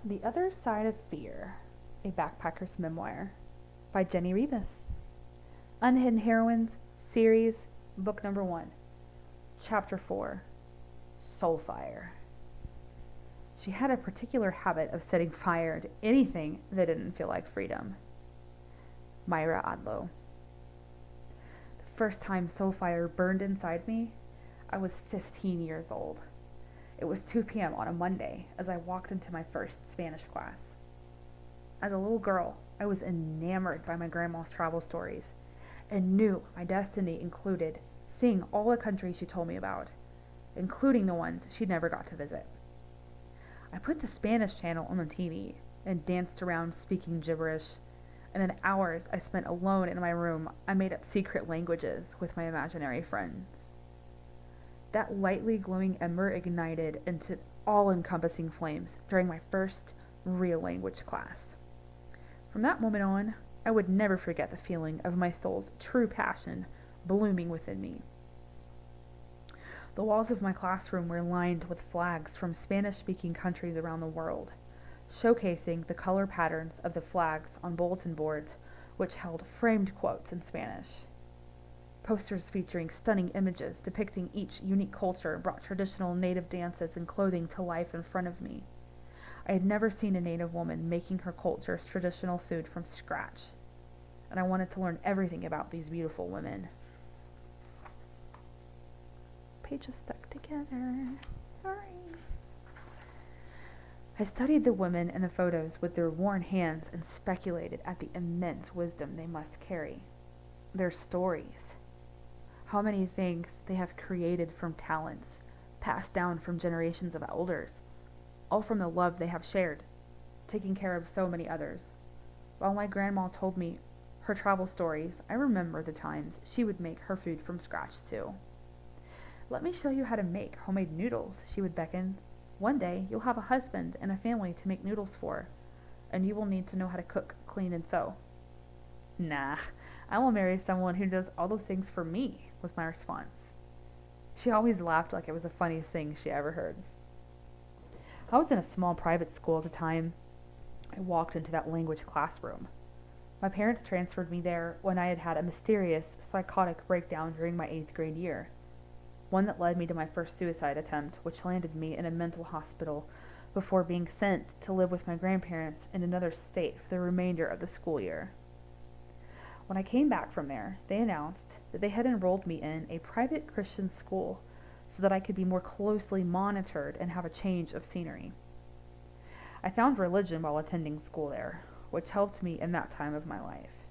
The Other Side of Fear, a Backpacker's Memoir by Jenni Reavis. Unhidden Heroines, Series, Book Number 1, Chapter 4, Soulfire. She had a particular habit of setting fire to anything that didn't feel like freedom. Myra Adlo. The first time Soulfire burned inside me, I was 15 years old. It was 2 p.m. on a Monday as I walked into my first Spanish class. As a little girl, I was enamored by my grandma's travel stories and knew my destiny included seeing all the countries she told me about, including the ones she'd never got to visit. I put the Spanish channel on the TV and danced around speaking gibberish, and in hours I spent alone in my room, I made up secret languages with my imaginary friends. That lightly glowing ember ignited into all-encompassing flames during my first real language class. From that moment on, I would never forget the feeling of my soul's true passion blooming within me. The walls of my classroom were lined with flags from Spanish-speaking countries around the world, showcasing the color patterns of the flags on bulletin boards, which held framed quotes in Spanish. Posters featuring stunning images depicting each unique culture brought traditional native dances and clothing to life in front of me. I had never seen a native woman making her culture's traditional food from scratch, and I wanted to learn everything about these beautiful women. Pages stuck together. Sorry. I studied the women in the photos with their worn hands and speculated at the immense wisdom they must carry. Their stories. How many things they have created from talents, passed down from generations of elders, all from the love they have shared, taking care of so many others. While my grandma told me her travel stories, I remember the times she would make her food from scratch too. "Let me show you how to make homemade noodles," she would beckon. "One day you'll have a husband and a family to make noodles for, and you will need to know how to cook, clean, and sew." "Nah, I will marry someone who does all those things for me," was my response. She always laughed like it was the funniest thing she ever heard. I was in a small private school at the time I walked into that language classroom. My parents transferred me there when I had had a mysterious psychotic breakdown during my 8th grade year, one that led me to my first suicide attempt, which landed me in a mental hospital before being sent to live with my grandparents in another state for the remainder of the school year. When I came back from there, they announced that they had enrolled me in a private Christian school so that I could be more closely monitored and have a change of scenery. I found religion while attending school there, which helped me in that time of my life.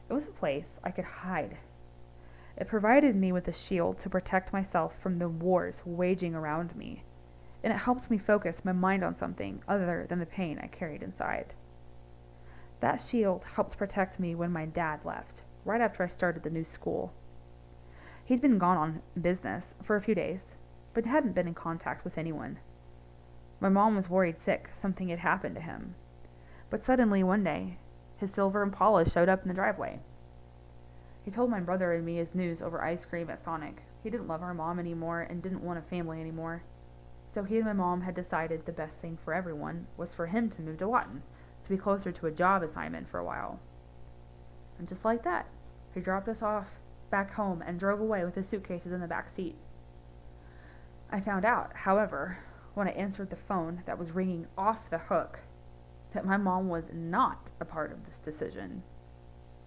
It was a place I could hide. It provided me with a shield to protect myself from the wars waging around me, and it helped me focus my mind on something other than the pain I carried inside. That shield helped protect me when my dad left, right after I started the new school. He'd been gone on business for a few days, but hadn't been in contact with anyone. My mom was worried sick something had happened to him. But suddenly, one day, his silver Impala showed up in the driveway. He told my brother and me his news over ice cream at Sonic. He didn't love our mom anymore and didn't want a family anymore. So he and my mom had decided the best thing for everyone was for him to move to Lawton, to be closer to a job assignment for a while. And just like that, he dropped us off back home and drove away with his suitcases in the back seat. I found out, however, when I answered the phone that was ringing off the hook, that my mom was not a part of this decision.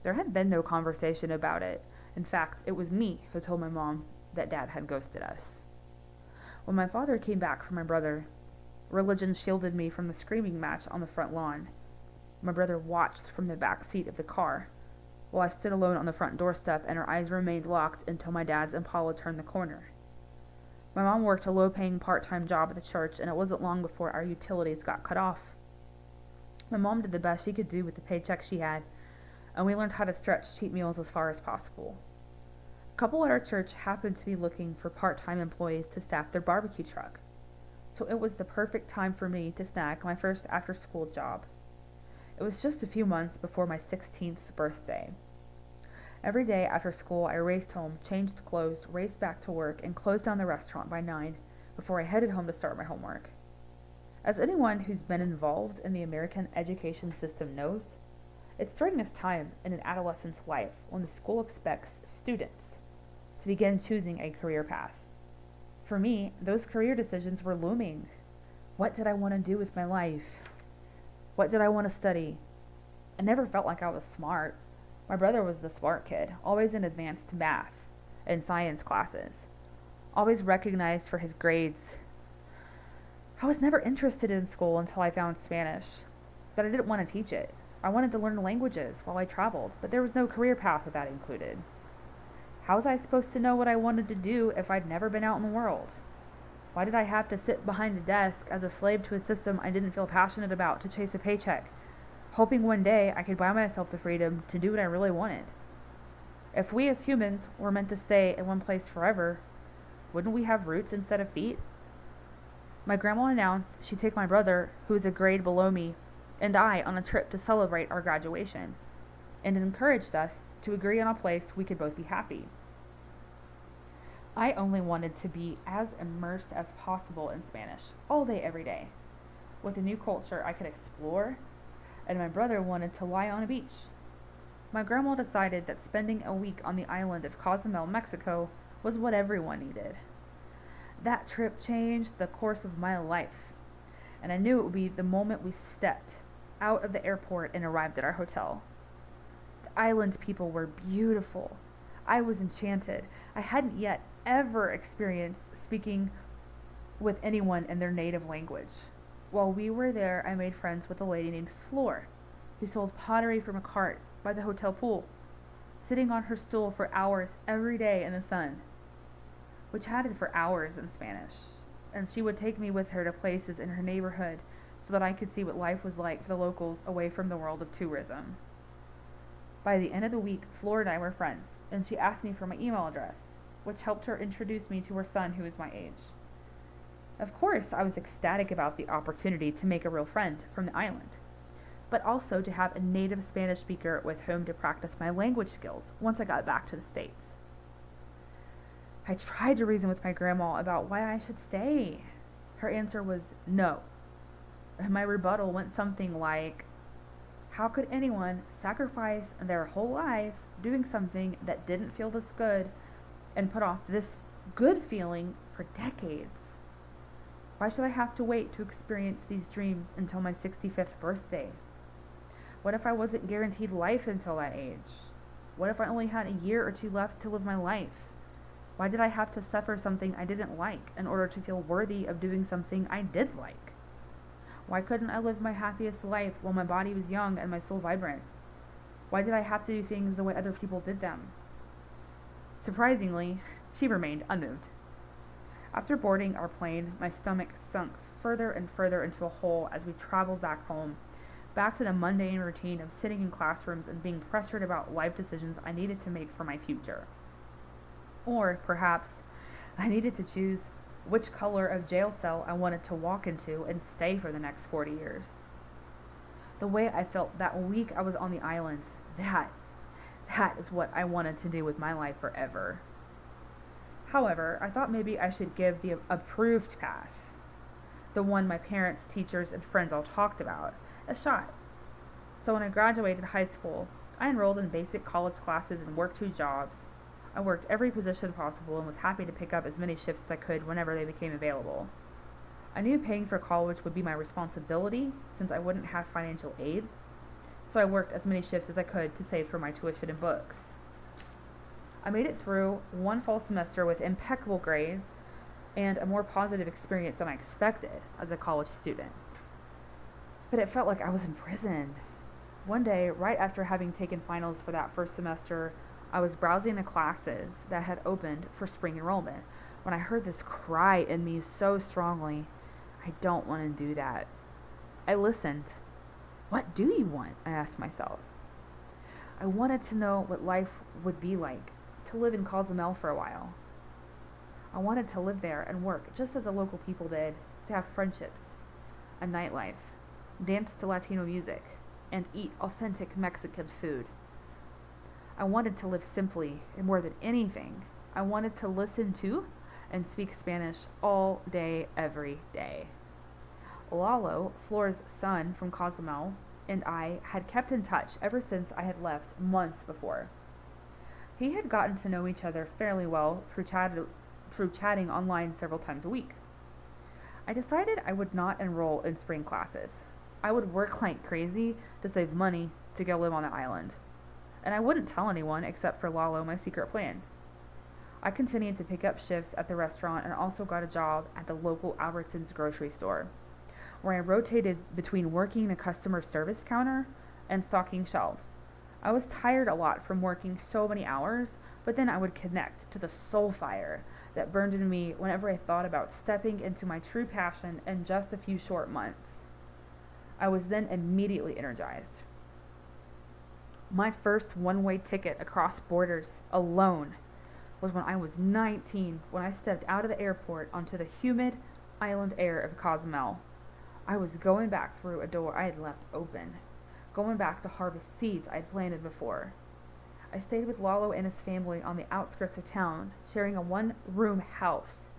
There had been no conversation about it. In fact, it was me who told my mom that Dad had ghosted us. When my father came back from my brother, religion shielded me from the screaming match on the front lawn. My brother watched from the back seat of the car, while I stood alone on the front doorstep and our eyes remained locked until my dad's Impala turned the corner. My mom worked a low-paying part-time job at the church, and it wasn't long before our utilities got cut off. My mom did the best she could do with the paycheck she had, and we learned how to stretch cheap meals as far as possible. A couple at our church happened to be looking for part-time employees to staff their barbecue truck, so it was the perfect time for me to snag my first after-school job. It was just a few months before my 16th birthday. Every day after school, I raced home, changed clothes, raced back to work, and closed down the restaurant by 9 before I headed home to start my homework. As anyone who's been involved in the American education system knows, it's during this time in an adolescent's life when the school expects students to begin choosing a career path. For me, those career decisions were looming. What did I want to do with my life? What did I want to study? I never felt like I was smart. My brother was the smart kid, always in advanced math and science classes, always recognized for his grades. I was never interested in school until I found Spanish, but I didn't want to teach it. I wanted to learn languages while I traveled, but there was no career path with that included. How was I supposed to know what I wanted to do if I'd never been out in the world? Why did I have to sit behind a desk as a slave to a system I didn't feel passionate about to chase a paycheck, hoping one day I could buy myself the freedom to do what I really wanted? If we as humans were meant to stay in one place forever, wouldn't we have roots instead of feet? My grandma announced she'd take my brother, who was a grade below me, and I on a trip to celebrate our graduation, and encouraged us to agree on a place we could both be happy. I only wanted to be as immersed as possible in Spanish, all day, every day, with a new culture I could explore, and my brother wanted to lie on a beach. My grandma decided that spending a week on the island of Cozumel, Mexico, was what everyone needed. That trip changed the course of my life, and I knew it would be the moment we stepped out of the airport and arrived at our hotel. The island people were beautiful. I was enchanted. I hadn't yet ever experienced speaking with anyone in their native language. While we were there, I made friends with a lady named Flor, who sold pottery from a cart by the hotel pool, sitting on her stool for hours every day in the sun, which chatted for hours in Spanish, and she would take me with her to places in her neighborhood so that I could see what life was like for the locals away from the world of tourism. By the end of the week, Flor and I were friends, and she asked me for my email address, which helped her introduce me to her son, who was my age. Of course, I was ecstatic about the opportunity to make a real friend from the island, but also to have a native Spanish speaker with whom to practice my language skills once I got back to the States. I tried to reason with my grandma about why I should stay. Her answer was no. My rebuttal went something like, how could anyone sacrifice their whole life doing something that didn't feel this good and put off this good feeling for decades? Why should I have to wait to experience these dreams until my 65th birthday? What if I wasn't guaranteed life until that age? What if I only had a year or two left to live my life? Why did I have to suffer something I didn't like in order to feel worthy of doing something I did like? Why couldn't I live my happiest life while my body was young and my soul vibrant? Why did I have to do things the way other people did them? Surprisingly, she remained unmoved. After boarding our plane, my stomach sunk further and further into a hole as we traveled back home, back to the mundane routine of sitting in classrooms and being pressured about life decisions I needed to make for my future. Or, perhaps, I needed to choose which color of jail cell I wanted to walk into and stay for the next 40 years. The way I felt that week I was on the island, that is what I wanted to do with my life forever. However, I thought maybe I should give the approved path, the one my parents, teachers, and friends all talked about, a shot. So when I graduated high school, I enrolled in basic college classes and worked 2 jobs. I worked every position possible and was happy to pick up as many shifts as I could whenever they became available. I knew paying for college would be my responsibility since I wouldn't have financial aid, so I worked as many shifts as I could to save for my tuition and books. I made it through one fall semester with impeccable grades and a more positive experience than I expected as a college student. But it felt like I was in prison. One day, right after having taken finals for that first semester, I was browsing the classes that had opened for spring enrollment when I heard this cry in me so strongly, I don't want to do that. I listened. What do you want? I asked myself. I wanted to know what life would be like, to live in Cozumel for a while. I wanted to live there and work just as the local people did, to have friendships, a nightlife, dance to Latino music, and eat authentic Mexican food. I wanted to live simply, and more than anything, I wanted to listen to and speak Spanish all day, every day. Lalo, Flora's son from Cozumel, and I had kept in touch ever since I had left months before. He had gotten to know each other fairly well through chatting online several times a week. I decided I would not enroll in spring classes. I would work like crazy to save money to go live on the island. And I wouldn't tell anyone except for Lalo my secret plan. I continued to pick up shifts at the restaurant and also got a job at the local Albertsons grocery store, where I rotated between working the customer service counter and stocking shelves. I was tired a lot from working so many hours, but then I would connect to the Soulfire that burned in me whenever I thought about stepping into my true passion in just a few short months. I was then immediately energized. My first one-way ticket across borders alone was when I was 19, when I stepped out of the airport onto the humid island air of Cozumel. I was going back through a door I had left open, going back to harvest seeds I had planted before. I stayed with Lalo and his family on the outskirts of town, sharing a one-room house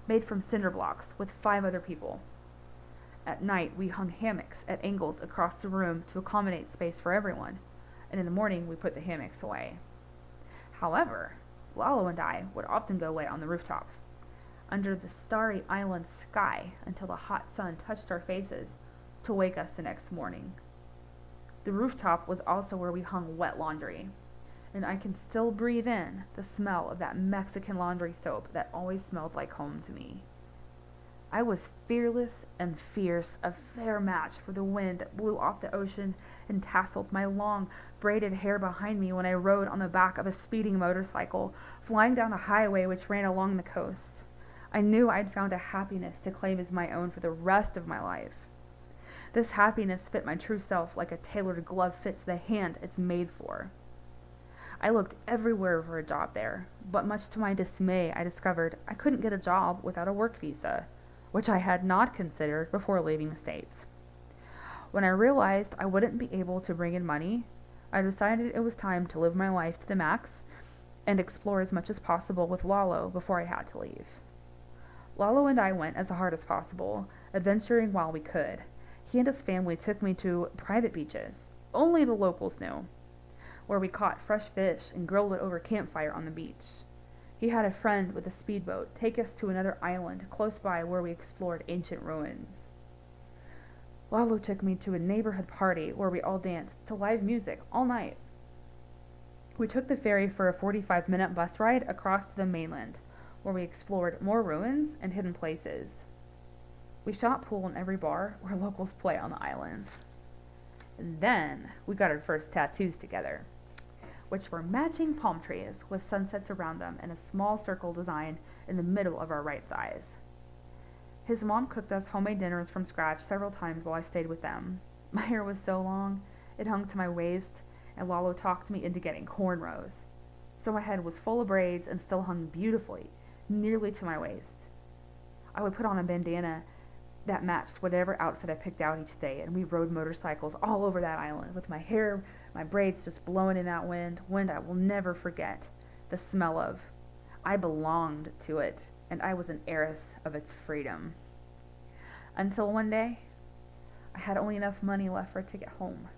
made from cinder blocks with 5 other people. At night, we hung hammocks at angles across the room to accommodate space for everyone, and in the morning we put the hammocks away. However, Lalo and I would often go lay on the rooftop, under the starry island sky until the hot sun touched our faces to wake us the next morning. The rooftop was also where we hung wet laundry, and I can still breathe in the smell of that Mexican laundry soap that always smelled like home to me. I was fearless and fierce, a fair match for the wind that blew off the ocean and tasseled my long, braided hair behind me when I rode on the back of a speeding motorcycle, flying down a highway which ran along the coast. I knew I'd found a happiness to claim as my own for the rest of my life. This happiness fit my true self like a tailored glove fits the hand it's made for. I looked everywhere for a job there, but much to my dismay, I discovered I couldn't get a job without a work visa, which I had not considered before leaving the States. When I realized I wouldn't be able to bring in money, I decided it was time to live my life to the max and explore as much as possible with Lalo before I had to leave. Lalo and I went as hard as possible, adventuring while we could. He and his family took me to private beaches, only the locals knew, where we caught fresh fish and grilled it over campfire on the beach. He had a friend with a speedboat take us to another island close by where we explored ancient ruins. Lalo took me to a neighborhood party where we all danced to live music all night. We took the ferry for a 45-minute bus ride across to the mainland, where we explored more ruins and hidden places. We shot pool in every bar where locals play on the island. And then we got our first tattoos together, which were matching palm trees with sunsets around them and a small circle design in the middle of our right thighs. His mom cooked us homemade dinners from scratch several times while I stayed with them. My hair was so long, it hung to my waist, and Lalo talked me into getting cornrows. So my head was full of braids and still hung beautifully, nearly to my waist. I would put on a bandana that matched whatever outfit I picked out each day, and we rode motorcycles all over that island with my hair, my braids just blowing in that wind I will never forget the smell of. I belonged to it, and I was an heiress of its freedom. Until one day, I had only enough money left for a ticket home.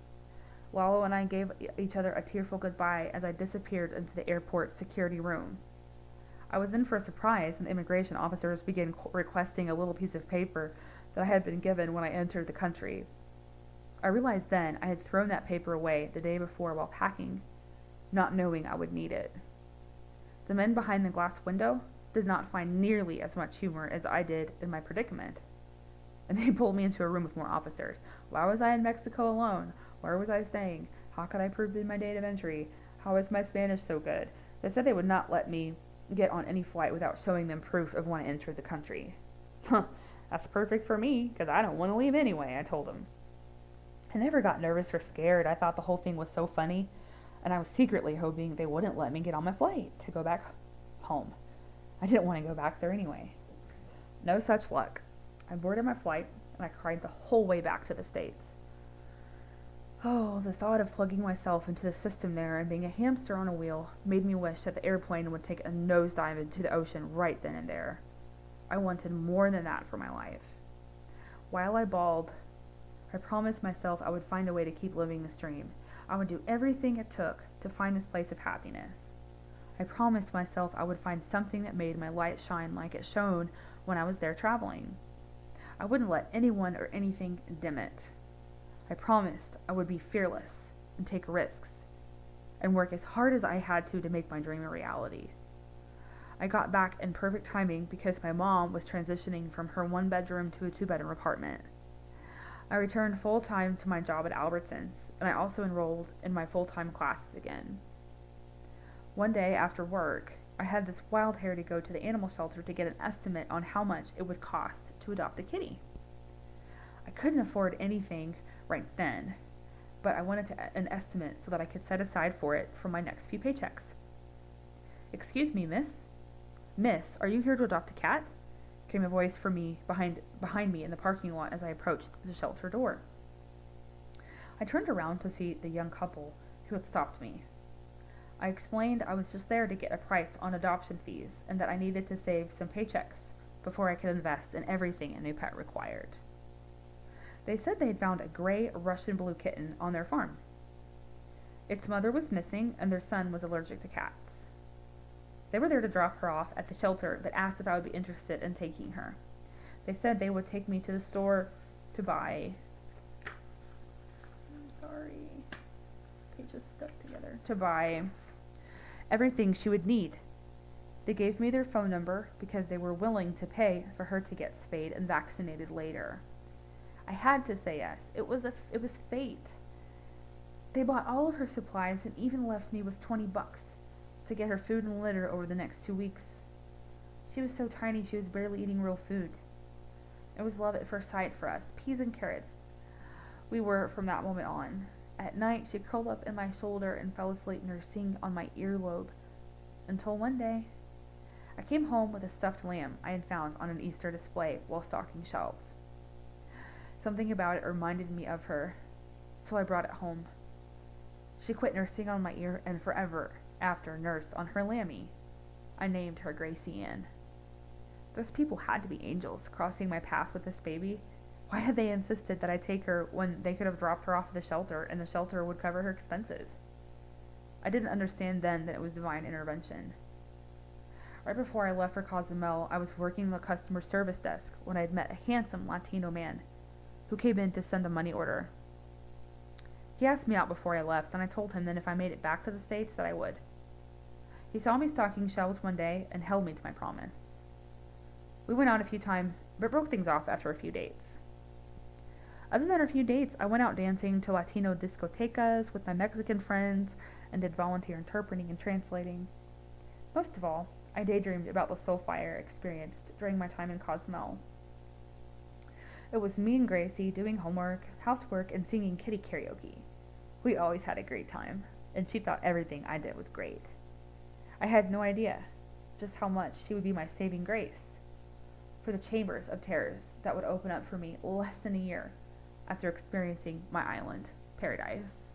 Lalo and I gave each other a tearful goodbye as I disappeared into the airport security room. I was in for a surprise when immigration officers began requesting a little piece of paper that I had been given when I entered the country. I realized then I had thrown that paper away the day before while packing, not knowing I would need it. The men behind the glass window did not find nearly as much humor as I did in my predicament, and they pulled me into a room with more officers. Why was I in Mexico alone? Where was I staying? How could I prove my date of entry? How is my Spanish so good? They said they would not let me get on any flight without showing them proof of when I entered the country. Huh, that's perfect for me, because I don't want to leave anyway, I told them. I never got nervous or scared. I thought the whole thing was so funny, and I was secretly hoping they wouldn't let me get on my flight to go back home. I didn't want to go back there anyway. No such luck. I boarded my flight, and I cried the whole way back to the States. Oh, the thought of plugging myself into the system there and being a hamster on a wheel made me wish that the airplane would take a nosedive into the ocean right then and there. I wanted more than that for my life. While I bawled, I promised myself I would find a way to keep living this dream. I would do everything it took to find this place of happiness. I promised myself I would find something that made my light shine like it shone when I was there traveling. I wouldn't let anyone or anything dim it. I promised I would be fearless and take risks and work as hard as I had to make my dream a reality. I got back in perfect timing because my mom was transitioning from her one-bedroom to a two-bedroom apartment. I returned full-time to my job at Albertsons, and I also enrolled in my full-time classes again. One day after work, I had this wild hair to go to the animal shelter to get an estimate on how much it would cost to adopt a kitty. I couldn't afford anything right then, but I wanted an estimate so that I could set aside for it for my next few paychecks. "Excuse me, miss? Miss, are you here to adopt a cat?" Came a voice from behind me in the parking lot as I approached the shelter door. I turned around to see the young couple who had stopped me. I explained I was just there to get a price on adoption fees and that I needed to save some paychecks before I could invest in everything a new pet required. They said they had found a gray Russian blue kitten on their farm. Its mother was missing and their son was allergic to cats. They were there to drop her off at the shelter but asked if I would be interested in taking her. They said they would take me to the store to buy... pages stuck together. To buy everything she would need. They gave me their phone number because they were willing to pay for her to get spayed and vaccinated later. I had to say yes. It was fate. They bought all of her supplies and even left me with $20 to get her food and litter over the next 2 weeks. She was so tiny she was barely eating real food. It was love at first sight for us, peas and carrots. We were from that moment on. At night, she curled up in my shoulder and fell asleep nursing on my earlobe. Until one day, I came home with a stuffed lamb I had found on an Easter display while stocking shelves. Something about it reminded me of her, so I brought it home. She quit nursing on my ear and forever after nursed on her lammy. I named her Gracie Ann. Those people had to be angels crossing my path with this baby. Why had they insisted that I take her when they could have dropped her off at the shelter and the shelter would cover her expenses? I didn't understand then that it was divine intervention. Right before I left for Cozumel, I was working the customer service desk when I had met a handsome Latino man who came in to send a money order. He asked me out before I left, and I told him that if I made it back to the States that I would. He saw me stocking shelves one day and held me to my promise. We went out a few times, but broke things off after a few dates. Other than a few dates, I went out dancing to Latino discotecas with my Mexican friends and did volunteer interpreting and translating. Most of all, I daydreamed about the Soulfire experienced during my time in Cozumel. It was me and Gracie doing homework, housework, and singing kitty karaoke. We always had a great time, and she thought everything I did was great. I had no idea just how much she would be my saving grace for the chambers of terrors that would open up for me less than a year after experiencing my island paradise.